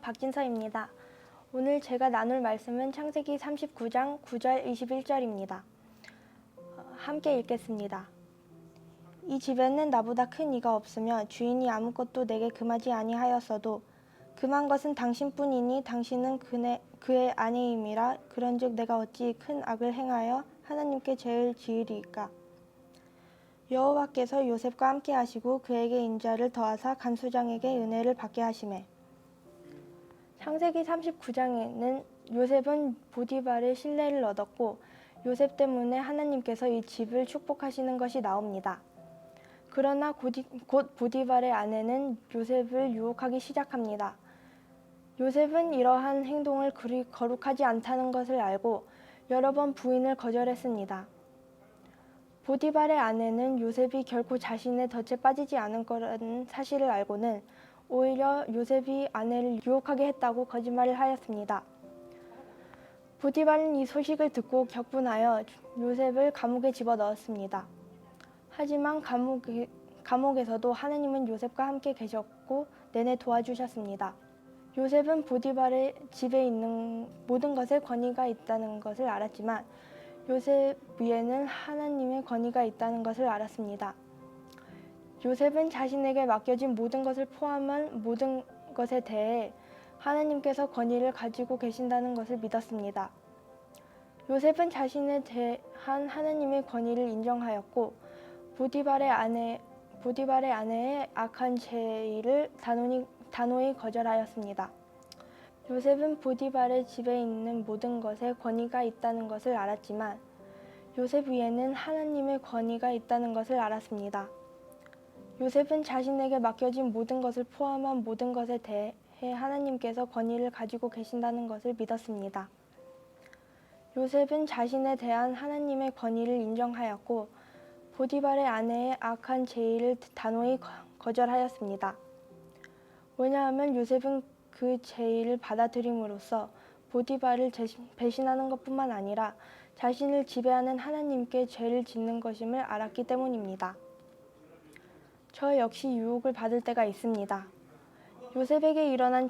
박진서입니다. 오늘 제가 나눌 말씀은 창세기 39장 9절 21절입니다. 함께 읽겠습니다. 이 집에는 나보다 큰 이가 없으며 주인이 아무것도 내게 금하지 아니하였어도 금한 것은 당신뿐이니 당신은 그의 아내임이라. 그런즉 내가 어찌 큰 악을 행하여 하나님께 죄를 지으리이까. 여호와께서 요셉과 함께 하시고 그에게 인자를 더하사 간수장에게 은혜를 받게 하시매. 창세기 39장에는 요셉은 보디발의 신뢰를 얻었고 요셉 때문에 하나님께서 이 집을 축복하시는 것이 나옵니다. 그러나 곧 보디발의 아내는 요셉을 유혹하기 시작합니다. 요셉은 이러한 행동을 그리 거룩하지 않다는 것을 알고 여러 번 부인을 거절했습니다. 보디발의 아내는 요셉이 결코 자신의 덫에 빠지지 않을 거라는 사실을 알고는 오히려 요셉이 아내를 유혹하게 했다고 거짓말을 하였습니다. 보디발은 이 소식을 듣고 격분하여 요셉을 감옥에 집어넣었습니다. 하지만 감옥에서도 하나님은 요셉과 함께 계셨고 내내 도와주셨습니다. 요셉은 보디발의 집에 있는 모든 것에 권위가 있다는 것을 알았지만 요셉 위에는 하나님의 권위가 있다는 것을 알았습니다. 요셉은 자신에게 맡겨진 모든 것을 포함한 모든 것에 대해 하나님께서 권위를 가지고 계신다는 것을 믿었습니다. 요셉은 자신에 대한 하나님의 권위를 인정하였고 보디발의 아내의 악한 제의를 단호히 거절하였습니다. 요셉은 보디발의 집에 있는 모든 것에 권위가 있다는 것을 알았지만 요셉 위에는 하나님의 권위가 있다는 것을 알았습니다. 요셉은 자신에게 맡겨진 모든 것을 포함한 모든 것에 대해 하나님께서 권위를 가지고 계신다는 것을 믿었습니다. 요셉은 자신에 대한 하나님의 권위를 인정하였고 보디발의 아내의 악한 제의를 단호히 거절하였습니다. 왜냐하면 요셉은 그 제의를 받아들임으로써 보디발을 배신하는 것뿐만 아니라 자신을 지배하는 하나님께 죄를 짓는 것임을 알았기 때문입니다. 저 역시 유혹을 받을 때가 있습니다. 요셉에게 일어난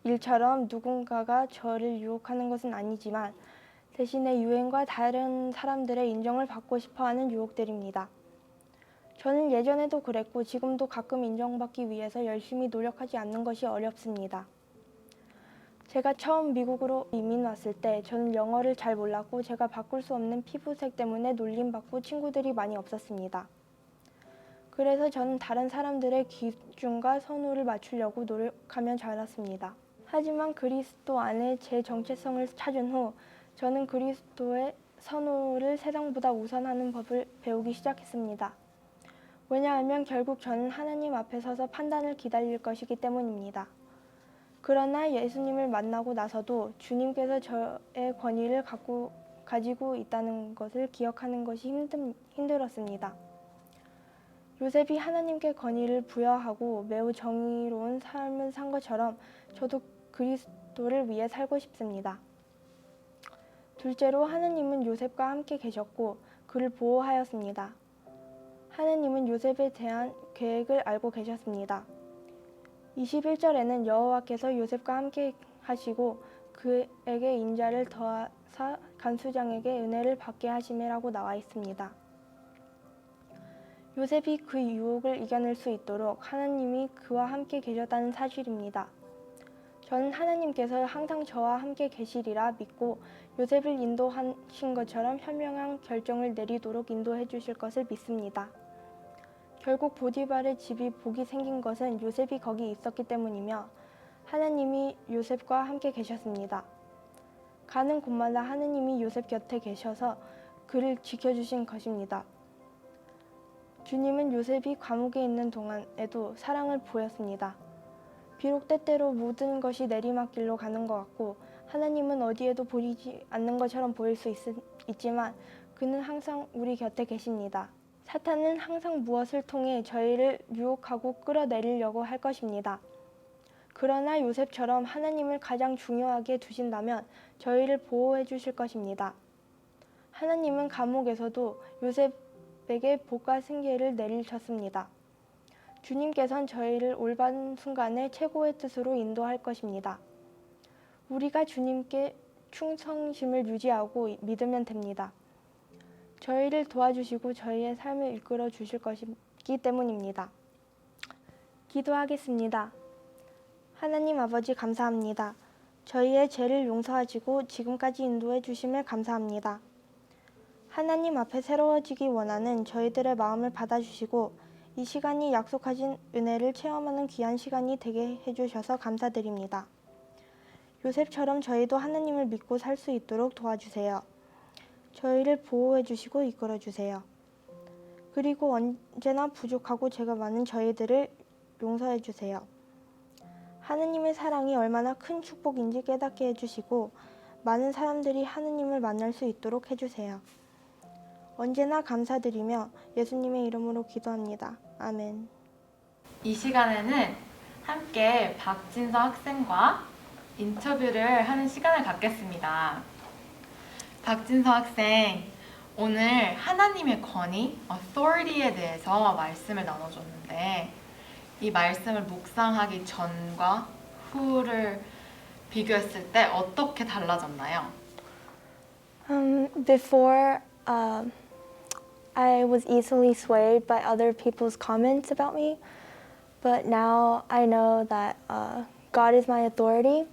일처럼 누군가가 저를 유혹하는 것은 아니지만 대신에 유행과 다른 사람들의 인정을 받고 싶어하는 유혹들입니다. 저는 예전에도 그랬고 지금도 가끔 인정받기 위해서 열심히 노력하지 않는 것이 어렵습니다. 제가 처음 미국으로 이민 왔을 때 저는 영어를 잘 몰랐고 제가 바꿀 수 없는 피부색 때문에 놀림받고 친구들이 많이 없었습니다. 그래서 저는 다른 사람들의 기준과 선호를 맞추려고 노력하며 자랐습니다. 하지만 그리스도 안에 제 정체성을 찾은 후 저는 그리스도의 선호를 세상보다 우선하는 법을 배우기 시작했습니다. 왜냐하면 결국 저는 하나님 앞에 서서 판단을 기다릴 것이기 때문입니다. 그러나 예수님을 만나고 나서도 주님께서 저의 권위를 가지고 있다는 것을 기억하는 것이 힘들었습니다. 요셉이 하나님께 권위를 부여하고 매우 정의로운 삶을 산 것처럼 저도 그리스도를 위해 살고 싶습니다. 둘째로 하나님은 요셉과 함께 계셨고 그를 보호하였습니다. 하나님은 요셉에 대한 계획을 알고 계셨습니다. 21절에는 여호와께서 요셉과 함께 하시고 그에게 인자를 더하사 간수장에게 은혜를 받게 하시매라고 나와 있습니다. 요셉이 그 유혹을 이겨낼 수 있도록 하나님이 그와 함께 계셨다는 사실입니다. 저는 하나님께서 항상 저와 함께 계시리라 믿고 요셉을 인도하신 것처럼 현명한 결정을 내리도록 인도해 주실 것을 믿습니다. 결국 보디발의 집이 복이 생긴 것은 요셉이 거기 있었기 때문이며 하나님이 요셉과 함께 계셨습니다. 가는 곳마다 하나님이 요셉 곁에 계셔서 그를 지켜주신 것입니다. 주님은 요셉이 감옥에 있는 동안에도 사랑을 보였습니다. 비록 때때로 모든 것이 내리막길로 가는 것 같고 하나님은 어디에도 보이지 않는 것처럼 보일 수 있지만 그는 항상 우리 곁에 계십니다. 사탄은 항상 무엇을 통해 저희를 유혹하고 끌어내리려고 할 것입니다. 그러나 요셉처럼 하나님을 가장 중요하게 두신다면 저희를 보호해 주실 것입니다. 하나님은 감옥에서도 요셉에게 복과 승계를 내리셨습니다. 주님께선 저희를 올바른 순간에 최고의 뜻으로 인도할 것입니다. 우리가 주님께 충성심을 유지하고 믿으면 됩니다. 저희를 도와주시고 저희의 삶을 이끌어 주실 것이기 때문입니다. 기도하겠습니다. 하나님 아버지 감사합니다. 저희의 죄를 용서하시고 지금까지 인도해 주심을 감사합니다. 하나님 앞에 새로워지기 원하는 저희들의 마음을 받아주시고 이 시간이 약속하신 은혜를 체험하는 귀한 시간이 되게 해주셔서 감사드립니다. 요셉처럼 저희도 하나님을 믿고 살 수 있도록 도와주세요. 저희를 보호해 주시고 이끌어 주세요. 그리고 언제나 부족하고 죄가 많은 저희들을 용서해 주세요. 하느님의 사랑이 얼마나 큰 축복인지 깨닫게 해주시고 많은 사람들이 하느님을 만날 수 있도록 해주세요. 언제나 감사드리며 예수님의 이름으로 기도합니다. 아멘. 이 시간에는 함께 박진서 학생과 인터뷰를 하는 시간을 갖겠습니다. 박진서 학생, 오늘 하나님의 권위, authority에 대해서 말씀을 나눠줬는데 이 말씀을 묵상하기 전과 후를 비교했을 때 어떻게 달라졌나요? Before, I was easily swayed by other people's comments about me, but now I know that God is my authority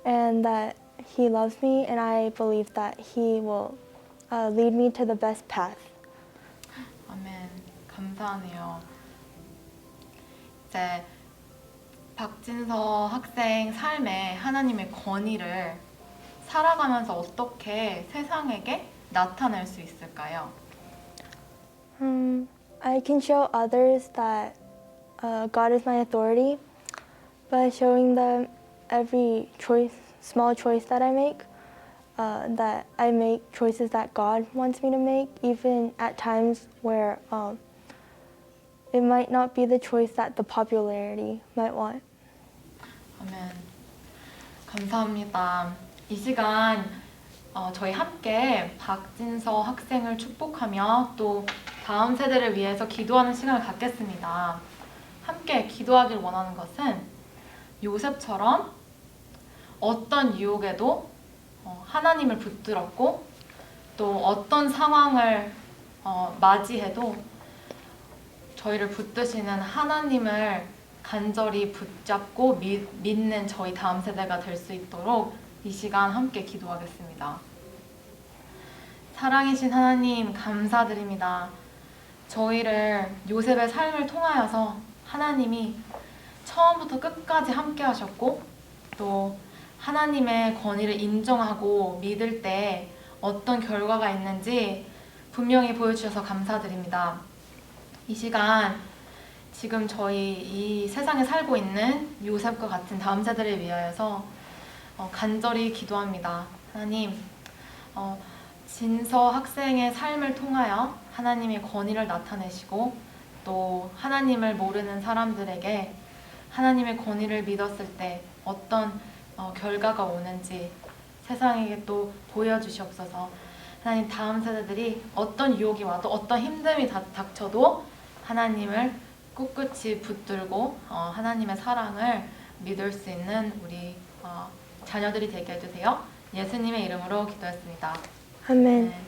and that He loves me, and I believe that He will lead me to the best path. 아멘. 감사하네요. 이제 박진서 학생 삶에 하나님의 권위를 살아가면서 어떻게 세상에게 나타낼 수 있을까요? I can show others that God is my authority by showing them every small choice that I make, that I make choices that God wants me to make, even at times where it might not be the choice that the popularity might want. 아멘. 감사합니다. 이 시간 저희 함께 박진서 학생을 축복하며 또 다음 세대를 위해서 기도하는 시간을 갖겠습니다. 함께 기도하길 원하는 것은 요셉처럼 어떤 유혹에도 하나님을 붙들었고 또 어떤 상황을 맞이해도 저희를 붙드시는 하나님을 간절히 붙잡고 믿는 저희 다음 세대가 될 수 있도록 이 시간 함께 기도하겠습니다. 사랑이신 하나님 감사드립니다. 저희를 요셉의 삶을 통하여서 하나님이 처음부터 끝까지 함께 하셨고 또 하나님의 권위를 인정하고 믿을 때 어떤 결과가 있는지 분명히 보여주셔서 감사드립니다. 이 시간 지금 저희 이 세상에 살고 있는 요셉과 같은 다음 세대를 위하여서 간절히 기도합니다. 하나님, 진서 학생의 삶을 통하여 하나님의 권위를 나타내시고 또 하나님을 모르는 사람들에게 하나님의 권위를 믿었을 때 어떤 결과가 오는지 세상에게 또 보여주시옵소서. 하나님, 다음 세대들이 어떤 유혹이 와도 어떤 힘듦이 닥쳐도 하나님을 꿋꿋이 붙들고 하나님의 사랑을 믿을 수 있는 우리 자녀들이 되게 해주세요. 예수님의 이름으로 기도했습니다. 아멘. 네.